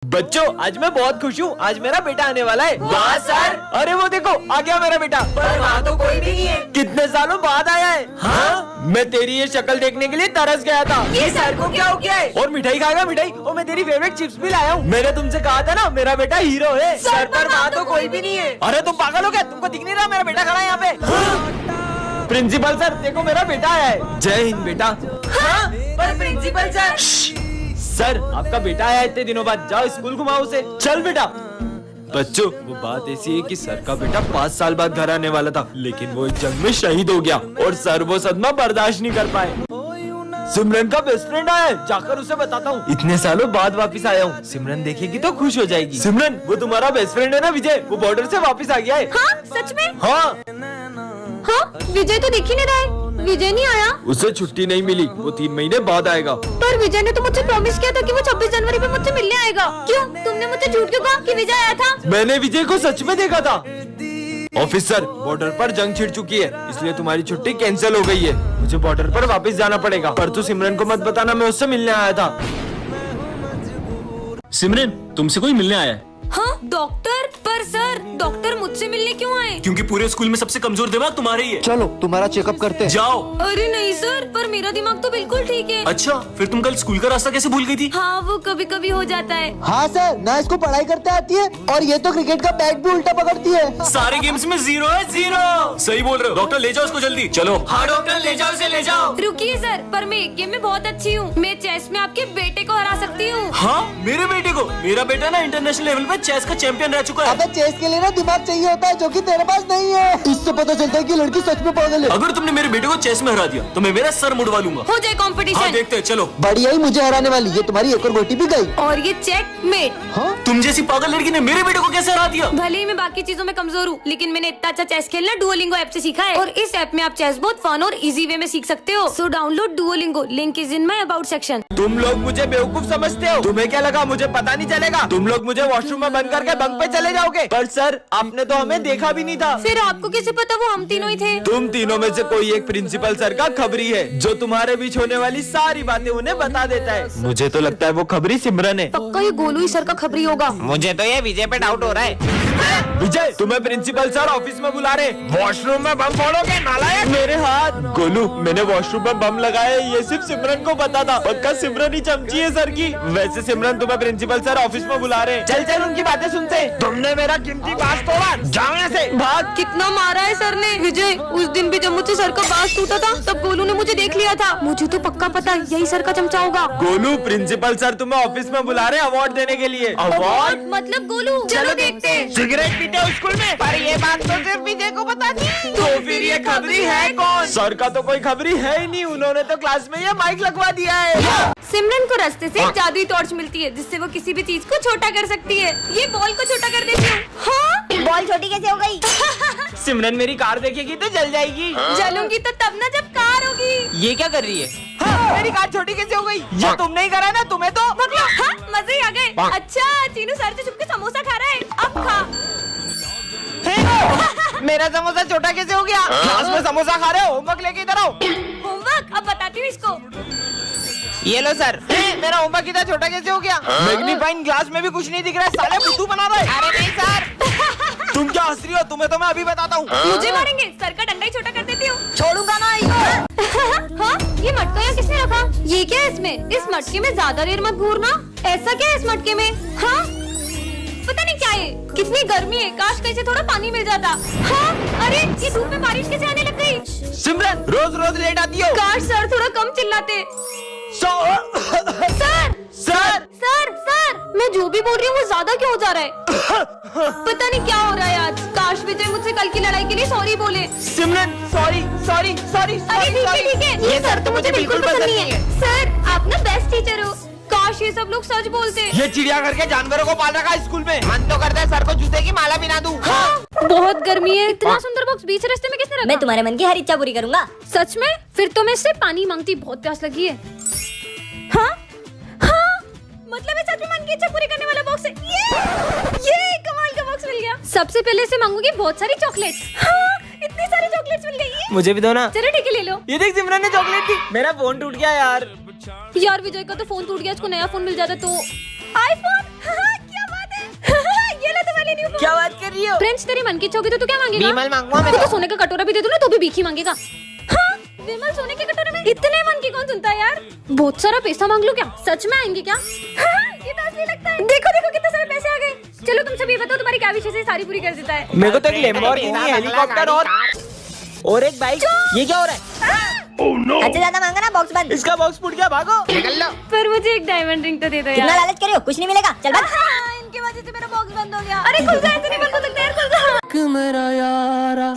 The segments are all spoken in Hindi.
बच्चों आज मैं बहुत खुश हूँ, आज मेरा बेटा आने वाला है। वाह सर। अरे वो देखो आ गया मेरा बेटा। पर वहाँ तो कोई भी नहीं है। कितने सालों बाद आया है। हाँ? मैं तेरी ये शक्ल देखने के लिए तरस गया था। ये सर को क्या हो गया है? और मिठाई खाएगा मिठाई। और मैं तेरी फेवरेट चिप्स भी लाया हूँ। मैंने तुमसे कहा था ना मेरा बेटा हीरो है। सर पर वहाँ तो कोई भी नहीं है। अरे तुम पागल हो क्या? तुमको दिख नहीं रहा मेरा बेटा खड़ा है यहाँ पे? प्रिंसिपल सर देखो मेरा बेटा आया है। जय हिंद बेटा। हाँ? पर प्रिंसिपल सर। सर आपका बेटा आया इतने दिनों बाद, जाओ स्कूल घुमाओ उसे। चल बेटा। बच्चों वो बात ऐसी है कि सर का बेटा 5 साल बाद घर आने वाला था, लेकिन वो एक जंग में शहीद हो गया और सर वो सदमा बर्दाश्त नहीं कर पाए। सिमरन का बेस्ट फ्रेंड आया है, जाकर उसे बताता हूँ। इतने सालों बाद वापस आया हूँ, सिमरन देखेगी तो खुश हो जाएगी। सिमरन वो तुम्हारा बेस्ट फ्रेंड है ना विजय, वो बॉर्डर से वापस आ गया है। हाँ सच में? हाँ हाँ विजय तो दिख ही नहीं रहा है। विजय नहीं आया। उसे छुट्टी नहीं मिली, वो 3 महीने बाद आएगा। पर विजय ने तो मुझसे प्रॉमिस किया था कि वो 26 जनवरी पे मुझसे मिलने आएगा। क्यों तुमने मुझसे झूठ क्यों कहा कि विजय आया था? मैंने विजय को सच में देखा था। ऑफिसर बॉर्डर पर जंग छिड़ चुकी है, इसलिए तुम्हारी छुट्टी कैंसिल हो गई है। मुझे बॉर्डर पर वापस जाना पड़ेगा, पर तू सिमरन को मत बताना मैं उससे मिलने आया था। सिमरन तुमसे कोई मिलने आया है। हाँ डॉक्टर। पर सर डॉक्टर मुझसे मिलने क्यों आए? क्योंकि पूरे स्कूल में सबसे कमजोर दिमाग तुम्हारा ही है। चलो तुम्हारा चेकअप करते हैं। जाओ। अरे नहीं सर, पर मेरा दिमाग तो बिल्कुल ठीक है। अच्छा फिर तुम कल स्कूल का रास्ता कैसे भूल गई थी? हाँ वो कभी कभी हो जाता है। हाँ सर, ना इसको पढ़ाई करते आती है और ये तो क्रिकेट का बैट भी उल्टा पकड़ती है। सारे गेम्स में 0 है 0। सही बोल रहे हो। डॉक्टर ले जाओ उसको जल्दी। चलो। हाँ डॉक्टर ले जाओ, उसे ले जाओ। रुकिए सर, पर मैं एक गेम में बहुत अच्छी हूँ। मैं चेस में आपके बेटे को हरा सकती हूँ। हाँ मेरे बेटे को। मेरा बेटा ना इंटरनेशनल लेवल पे चेस का चैंपियन रह चुका है। अबे चेस के लिए ना दिमाग चाहिए होता है, जो कि तेरे पास नहीं है। इससे पता चलता है कि लड़की सच में पागल है। अगर तुमने मेरे बेटे को चेस में हरा दिया तो मैं मेरा सर मुड़वा लूंगा। हो जाए हाँ कंपटीशन। देखते हैं चलो। बढ़िया ही मुझे हराने वाली, ये तुम्हारी एक और गोटी भी गई। और ये चेकमेट। हाँ तुम जैसी पागल लड़की ने मेरे बेटे को कैसे हरा दिया? भले ही मैं बाकी चीजों में कमजोर हूँ, लेकिन मैंने इतना अच्छा चेस खेलना डुओलिंगो ऐप से सीखा है। और इस ऐप में आप चेस बहुत फन और इजी वे में सीख सकते हो। So download Duolingo, link is in my about section. तुम लोग मुझे बेवकूफ समझते हो। तुम्हें क्या लगा मुझे पता नहीं चलेगा? तुम लोग मुझे वॉशरूम में बंद करके बंक पे चले जाओगे। पर सर आपने तो हमें देखा भी नहीं था। फिर आपको कैसे पता वो हम तीनों ही थे? तुम तीनों में से कोई एक प्रिंसिपल सर का खबरी है, जो तुम्हारे बीच होने वाली सारी बातें उन्हें बता देता है। मुझे तो लगता है वो खबरी सिमरन है। पक्का ये गोलू ही सर का खबरी होगा। मुझे तो ये विजय पे डाउट हो रहा है। विजय तुम्हें प्रिंसिपल सर ऑफिस में बुला रहे। वॉशरूम में बम फोड़ोगे नालायक। मेरे हाथ। गोलू मैंने वॉशरूम में बम लगाया, ये सिर्फ सिमरन को पता था। पक्का सिमरन ही चमची है सर की। वैसे सिमरन तुम्हें प्रिंसिपल सर ऑफिस में बुला रहे। चल चल उनकी बातें सुनते। तुमने मेरा कीमती बांस तोड़ा, जाओ यहाँ से। भाग। कितना मारा है सर ने। विजय उस दिन भी जब मुझसे सर का बांस टूटा था तब गोलू ने मुझे देख लिया था। मुझे तो पक्का पता यही सर का चमचा होगा। गोलू प्रिंसिपल सर तुम्हें ऑफिस में बुला रहे अवार्ड देने के लिए। अवार्ड मतलब गोलू। चलो देखते हैं। सिगरेट पीते हो स्कूल में? पर ये बात तो सिर्फ विजय को पता थी। तो फिर ये खबरी है कौन? सर का तो कोई खबरी है ही नहीं, उन्होंने तो क्लास में ये माइक लगवा दिया है। सिमरन को रास्ते से एक जादुई टॉर्च मिलती है, जिससे वो किसी भी चीज को छोटा कर सकती है। ये बॉल को छोटा कर देती हूँ। हाँ बॉल छोटी कैसे हो गई? सिमरन मेरी कार देखेगी तो जल जाएगी। जलूंगी तो तब ना जब कार होगी। ये क्या कर रही है? हाँ, मेरी कार छोटी कैसे हो गई? ये तुमने ही करा ना, तुम्हें तो मतलब हाँ, मजे ही आ गए। अच्छा चीनू सर से छुपके समोसा खा रहा है, अब खा। मेरा समोसा छोटा कैसे हो गया? क्लास में समोसा खा रहे हो, होमवर्क लेके इधर आओ। होमवर्क अब बताती हूँ इसको। ये लो सर। मेरा होमवर्क इतना छोटा कैसे हो गया? मैग्नीफाइंग ग्लास में भी कुछ नहीं दिख रहा है, साले बुद्धू बना रहे। अरे नहीं सर। तुम क्या हंस रही हो? तुम्हें तो मैं अभी बताता हूँ। मुझे मारेंगे? सर का डंडा ही छोटा कर देती हूँ। छोड़ूंगा ना। हाँ ये मटका यहाँ किसने रखा? ये क्या है इसमें? इस मटके में ज्यादा देर मत घूरना। ऐसा क्या है इस मटके में? हाँ पता नहीं क्या है। कितनी गर्मी है, काश कहीं से थोड़ा पानी मिल जाता। हाँ अरे ये धूप में बारिश कैसे आने लग गई? सिमरन रोज रोज लेट आती हो। काश सर थोड़ा कम चिल्लाते। सर सर सर मैं जो भी बोल रही हूँ वो ज्यादा क्यों हो जा रहा है? पता नहीं क्या हो रहा है आज। काश विजय मुझसे कल की लड़ाई के लिए सॉरी बोले। सिमरन सॉरी सॉरी सॉरी। अरे ठीक है। ये सर तो मुझे बिल्कुल पसंद नहीं है। सर आप ना बेस्ट टीचर हो। काश ये सब लोग सच बोलते। ये चिड़ियाघर के जानवरों को पाल रखा है स्कूल में। मन तो करता है सर को जूते की माला बिना दूं। हाँ बहुत गर्मी है। इतना सुंदर बॉक्स बीच रास्ते में किसने रखा? मैं तुम्हारे मन की हर इच्छा पूरी करूंगा। सच में? फिर तो मैं इससे पानी मांगती, बहुत प्यास लगी है। हाँ हाँ मतलब ये सच में मन की इच्छा पूरी करने वाला बॉक्स है। ये कमाल का बॉक्स मिल गया। सबसे पहले से मांगूंगी बहुत सारी चॉकलेट्स। हाँ इतनी सारी चॉकलेट्स मिल गई। मुझे भी दो ना। चलो ठीक है ले लो। ये देख सिमरन ने चॉकलेट दी। मेरा फोन टूट गया यार। यार विजय का तो फोन टूट गया, इसको नया फोन मिल जाता तो। आईफोन हो? फ्रेंड्स तेरी मन की इच्छा होगी तो तू क्या मांगेगा? विमल मांगूंगा मैं तो सोने का कटोरा भी दे दूं ना तो भी भीख ही मांगेगा। हाँ, विमल सोने के कटोरे में इतने मन की कौन सुनता है यार? बहुत सारा पैसा मांग लो क्या? सच में आएंगे क्या? हाँ, ये तो असली लगता है। देखो देखो कितने सारे पैसे आ गए। चलो तुम सब ये बताओ तुम्हारी क्या विशेष है सारी पूरी कर देता है। मेरे को तो एक लैम्बोर्गिनी हेलीकॉप्टर और एक बाइक। ये क्या हो रहा है? अच्छा ज्यादा मांगा ना, बॉक्स बंद। इसका बॉक्स फूट गया, भागो निकल लो। पर मुझे एक डायमंड रिंग तो दे दो कितना यार। लालच कर रही हो? कुछ नहीं मिलेगा, चल बंद। हाँ, इनकी वजह से मेरा बॉक्स बंद हो गया। अरे खुल जा, ऐसे नहीं बंद हो सकता यार, खुल जा।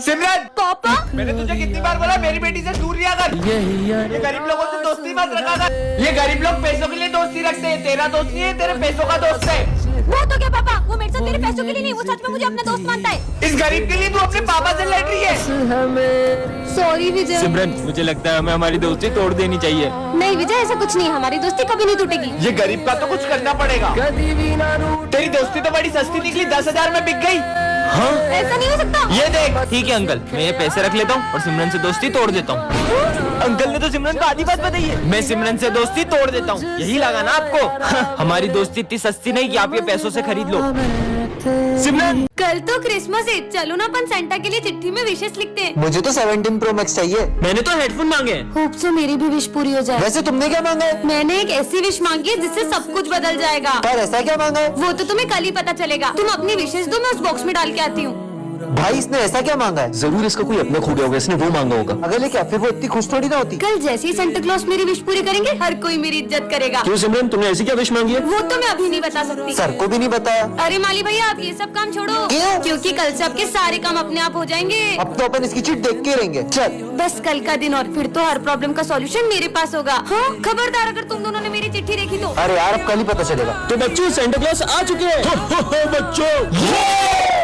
सिमरन, पापा मैंने तुझे कितनी बार बोला मेरी बेटी से दूर रहा कर। ये गरीब लोगों से दोस्ती मत रखा कर। ये गरीब लोग पैसों के लिए दोस्ती रखते हैं। तेरा दोस्त नहीं है, तेरे पैसों का दोस्त है। वो तो क्या पापा, वो मेरे साथ तेरे पैसों के लिए नहीं, वो सच में मुझे अपना दोस्त मानता है। इस गरीब के लिए तू अपने पापा से लड़ रही है। सॉरी विजय। सिमरन, मुझे लगता है हमें हमारी दोस्ती तोड़ देनी चाहिए। नहीं विजय, ऐसा कुछ नहीं, हमारी दोस्ती कभी नहीं टूटेगी। ये गरीब का तो कुछ करना पड़ेगा। तेरी दोस्ती तो बड़ी सस्ती निकली, 10,000 में बिक गई। हाँ, ऐसा नहीं हो सकता। ये देख, ठीक है अंकल, मैं ये पैसे रख लेता हूँ और सिमरन से दोस्ती तोड़ देता हूँ। अंकल ने तो सिमरन को आधी बात बताई है। मैं सिमरन से दोस्ती तोड़ देता हूँ, यही लगा ना आपको? हमारी दोस्ती इतनी सस्ती नहीं कि आप ये पैसों से खरीद लो। सिमरन, कल तो क्रिसमस है, चलो ना अपन सेंटा के लिए चिट्ठी में विशेष लिखते हैं। मुझे तो 17 Pro Max चाहिए। मैंने तो हेडफोन मांगे हैं। होप सो मेरी भी विश पूरी हो जाए। वैसे तुमने क्या मांगा है? मैंने एक ऐसी विश मांगी है जिससे सब कुछ बदल जाएगा। पर ऐसा क्या मांगा है? वो तो तुम्हें कल ही पता चलेगा। तुम अपनी विशेष दो, मैं उस बॉक्स में डाल के आती हूँ। भाई इसने ऐसा क्या मांगा है? जरूर इसका कोई अपना खो गया होगा, इसने वो मांगा होगा। अगर लेके फिर वो इतनी खुश थोड़ी ना होती। कल जैसे ही सेंटा क्लॉज मेरी विश पूरी करेंगे, हर कोई मेरी इज्जत करेगा। क्यों सिमरन, तुमने ऐसी क्या विश मांगी है? वो तो मैं अभी नहीं बता सकती। सर को भी नहीं बताया। अरे माली भैया, आप ये सब काम छोड़ो। क्यों? क्योंकि कल से आपके सारे काम अपने आप हो जाएंगे। अब तो अपन इसकी चिट देख के रहेंगे। चल बस कल का दिन और फिर तो हर प्रॉब्लम का सॉल्यूशन मेरे पास होगा। हाँ, खबरदार अगर तुम दोनों ने मेरी चिट्ठी देखी तो। अरे यार अब कल ही पता चलेगा। तो बच्चों, सेंटा क्लॉज आ चुके हैं। बच्चों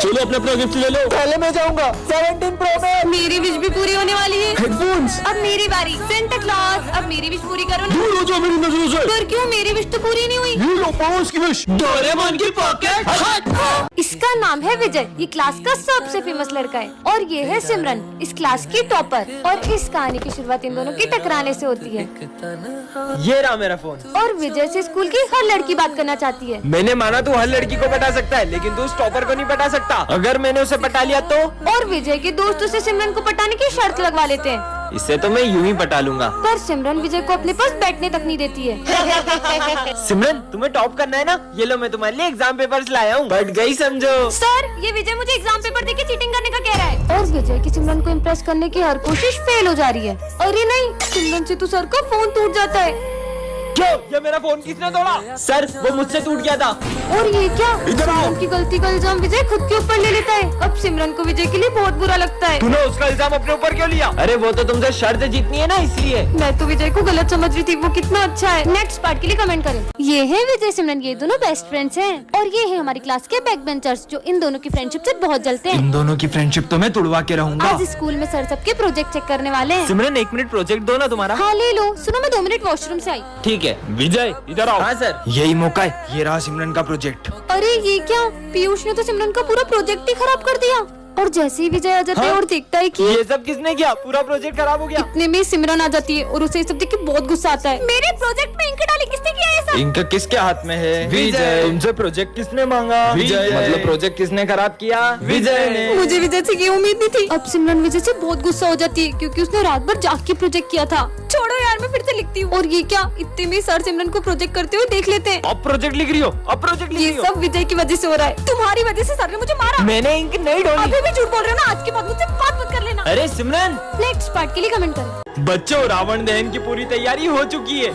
चलो अपना अपना गिफ्ट ले लो। पहले मैं जाऊंगा 17 Pro Max। मेरी विश भी पूरी होने वाली है। हेडफोन्स अब मेरी बारी। सेंटा क्लॉज, अब मेरी विश पूरी करो ना। दूर हो जाओ मेरी नजरों से। पर क्यों, मेरी विश तो पूरी नहीं हुई। ये लो पाओ की विश। डोरेमोन की पॉकेट। इसका नाम है विजय, ये क्लास का सबसे फेमस लड़का है। और ये है सिमरन, इस क्लास की टॉपर। और इस कहानी की शुरुआत इन दोनों की टकराने से होती है। ये रहा मेरा फोन। और विजय से स्कूल की हर लड़की बात करना चाहती है। मैंने माना तू हर लड़की को पटा सकता है, लेकिन तू उस टॉपर को नहीं पटा सकता। अगर मैंने उसे पटा लिया तो? और विजय के दोस्त उसे सिमरन को पटाने की शर्त लगवा लेते हैं। इससे तो मैं यूं ही पटा लूंगा। पर सिमरन विजय को अपने पास बैठने तक नहीं देती है। सिमरन, तुम्हें टॉप करना है ना? ये लो, मैं तुम्हारे लिए एग्जाम पेपर्स लाया हूँ, बढ़ गई समझो। सर, ये विजय मुझे एग्जाम पेपर देके चीटिंग करने का कह रहा है। और विजय की सिमरन को इम्प्रेस करने की हर कोशिश फेल हो जा रही है। अरे नहीं, सिमरन से तो सर का फोन टूट जाता है। क्यों? ये मेरा फोन किसने तोड़ा? सर, वो मुझसे टूट गया था। और ये क्या? इधर आओ। सिमरन की गलती का इल्जाम विजय खुद के ऊपर ले लेता है। अब सिमरन को विजय के लिए बहुत बुरा लगता है। तूने उसका इल्जाम अपने ऊपर क्यों लिया? अरे वो तो तुमसे शर्त जीतनी है ना, इसलिए। मैं तो विजय को गलत समझ रही थी, वो कितना अच्छा है। नेक्स्ट पार्ट के लिए कमेंट करें। ये है विजय सिमरन, ये दोनों बेस्ट फ्रेंड्स हैं। और ये है हमारी क्लास के बैक बेंचर्स, जो इन दोनों की फ्रेंडशिप से बहुत जलते हैं। इन दोनों की फ्रेंडशिप तो मैं तोड़वा के रहूंगा। आज स्कूल में सर सबके प्रोजेक्ट चेक करने वाले हैं। सिमरन, 1 मिनट प्रोजेक्ट दो ना तुम्हारा। हाँ ले लो। सुनो, मैं 2 मिनट वॉशरूम से आई। ठीक है विजय, इधर आओ। हाँ सर, यही मौका है। ये रहा सिमरन का प्रोजेक्ट। अरे ये क्या, पीयूष ने तो सिमरन का पूरा प्रोजेक्ट ही खराब कर दिया। और जैसे ही विजय आ जाता है और देखता है कि ये सब किसने किया? पूरा प्रोजेक्ट खराब हो गया। इतने में सिमरन आ जाती है और उसे ये सब देख के बहुत गुस्सा आता है। मेरे प्रोजेक्ट में इंक डाली किसने किया ये सब? इंक किसके हाथ में है? विजय। तुमसे प्रोजेक्ट किसने मांगा? विजय। मतलब प्रोजेक्ट किसने खराब किया? विजय ने। मुझे विजय से ये उम्मीद नहीं थी। अब सिमरन विजय से बहुत गुस्सा हो जाती है, क्योंकि उसने रात भर जाग के प्रोजेक्ट किया था। छोड़ो यार, मैं फिर से लिखती हूँ। और ये क्या, इतने में सर सिमरन को प्रोजेक्ट करते हुए देख लेते हैं। अब प्रोजेक्ट लिख रही हो? अब प्रोजेक्ट लिख ये रही हो? सब विजय की वजह से हो रहा है। तुम्हारी वजह से सर ने मुझे मारा। मैंने इंक नहीं डोली। अभी भी झूठ बोल रहे हो ना? आज के बाद मुझसे बात मत कर लेना। अरे सिमरन, नेक्स्ट पार्ट के लिए कमेंट करें। बच्चों, रावण दहन की पूरी तैयारी हो चुकी है।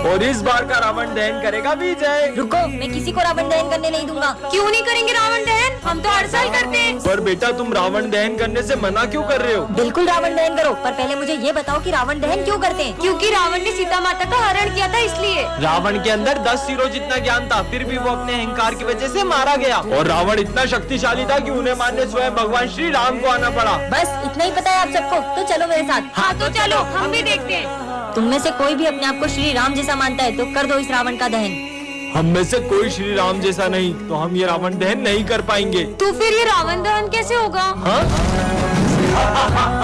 और इस बार का रावण दहन करेगा विजय। रुको, मैं किसी को रावण दहन करने नहीं दूंगा। क्यों नहीं करेंगे रावण दहन? हम तो हर साल करते हैं। पर बेटा, तुम रावण दहन करने से मना क्यों कर रहे हो? बिल्कुल रावण दहन करो, पर पहले मुझे ये बताओ कि रावण दहन क्यों करते हैं? क्योंकि रावण ने सीता माता का हरण किया था, इसलिए। रावण के अंदर 10 सिरों जितना ज्ञान था, फिर भी वो अपने अहंकार की वजह से मारा गया। और रावण इतना शक्तिशाली था कि उन्हें मारने स्वयं भगवान श्री राम को आना पड़ा। बस इतना ही पता है आप सबको, तो चलो मेरे साथ। हाँ तो चलो, हम भी देखते हैं। तुम में से कोई भी अपने आप को श्री राम जैसा मानता है तो कर दो इस रावण का दहन। हम में से कोई श्री राम जैसा नहीं, तो हम ये रावण दहन नहीं कर पाएंगे। तो फिर ये रावण दहन कैसे होगा? हाँ?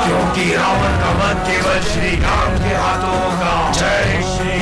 क्योंकि रावण का वध केवल श्री राम के हाथों होगा। जय श्री